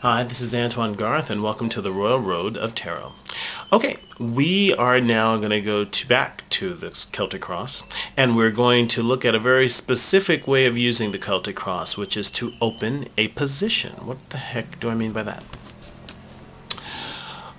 Hi, this is Antoine Garth, and welcome to the Royal Road of Tarot. Okay, we are now going to go back to the Celtic Cross, and we're going to look at a very specific way of using the Celtic Cross, which is to open a position. What the heck do I mean by that?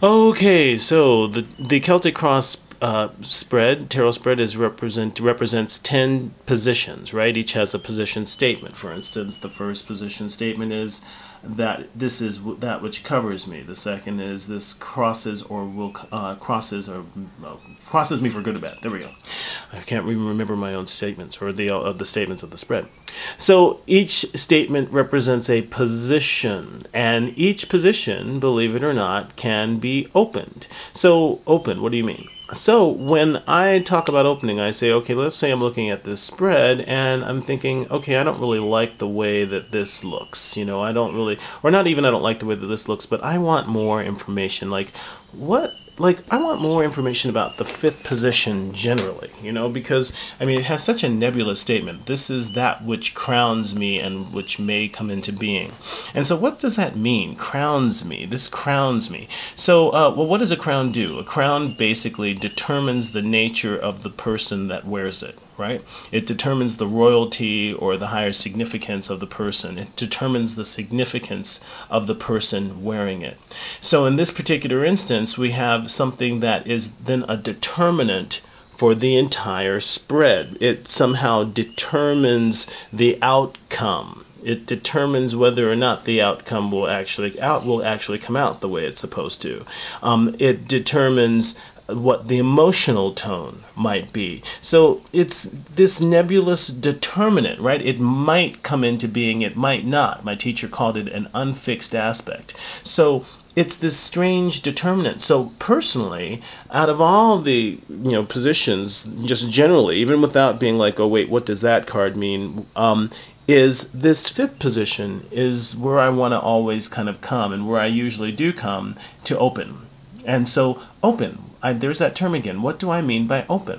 Okay, so the Celtic Cross tarot spread represents 10 positions, right? Each has a position statement. For instance, the first position statement is that this is that which covers me. The second is this crosses me for good or bad. There we go. I can't even remember my own statements or the statements of the spread. So each statement represents a position, and each position, believe it or not, can be opened. So open, what do you mean? So when I talk about opening, I say, okay, let's say I'm looking at this spread and I'm thinking, okay, I don't really like the way that this looks. I don't really, or not even I don't like the way that this looks, but I want more information. I want more information about the fifth position generally, because, it has such a nebulous statement. This is that which crowns me and which may come into being. And so what does that mean? Crowns me. This crowns me. So, what does a crown do? A crown basically determines the nature of the person that wears it, right? It determines the royalty or the higher significance of the person. It determines the significance of the person wearing it. So in this particular instance, we have something that is then a determinant for the entire spread. It somehow determines the outcome. It determines whether or not the outcome will actually come out the way it's supposed to. It determines what the emotional tone might be. So it's this nebulous determinant, right? It might come into being, it might not. My teacher called it an unfixed aspect. So it's this strange determinant. So personally, out of all the positions, just generally, even without being like, oh wait, what does that card mean? Is this fifth position is where I want to always kind of come, and where I usually do come to open. And so open, there's that term again. What do I mean by open?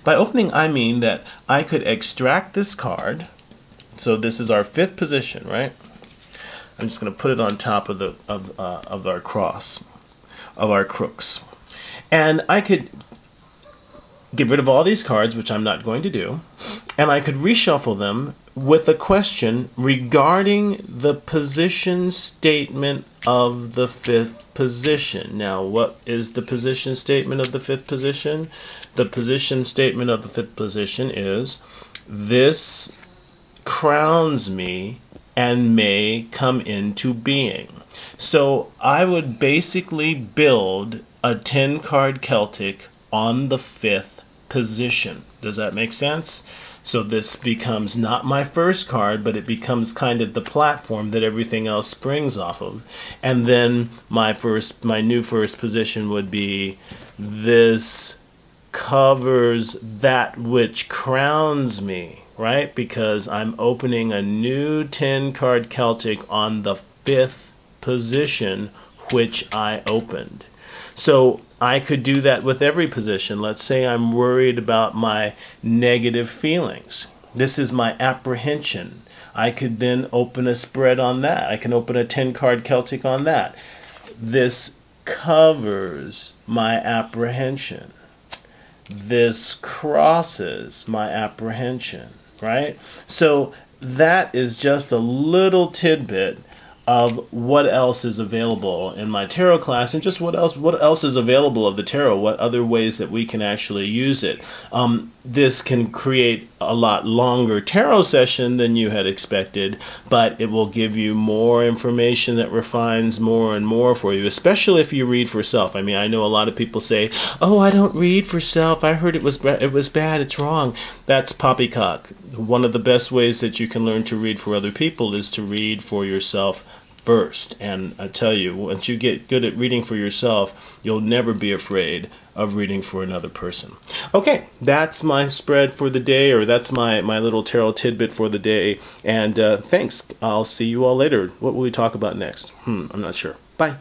By opening, I mean that I could extract this card. So this is our fifth position, right? I'm just going to put it on top of our cross, of our crooks. And I could get rid of all these cards, which I'm not going to do, and I could reshuffle them with a question regarding the position statement of the fifth position. Now, what is the position statement of the fifth position? The position statement of the fifth position is, this crowns me and may come into being. So I would basically build a 10-card Celtic on the fifth position. Does that make sense? So this becomes not my first card, but it becomes kind of the platform that everything else springs off of. And then my new first position would be, this covers that which crowns me, right? Because I'm opening a new 10-card Celtic on the fifth position, which I opened. So I could do that with every position. Let's say I'm worried about my negative feelings. This is my apprehension. I could then open a spread on that. I can open a 10-card Celtic on that. This covers my apprehension. This crosses my apprehension, right? So that is just a little tidbit of what else is available in my tarot class, and just what else is available of the tarot, what other ways that we can actually use it. This can create a lot longer tarot session than you had expected, but it will give you more information that refines more and more for you, especially if you read for self. I know a lot of people say, oh, I don't read for self, I heard it was bad, it's wrong. That's poppycock. One of the best ways that you can learn to read for other people is to read for yourself first. And I tell you, once you get good at reading for yourself, you'll never be afraid of reading for another person. Okay, that's my spread for the day, or that's my little tarot tidbit for the day. And thanks. I'll see you all later. What will we talk about next? I'm not sure. Bye.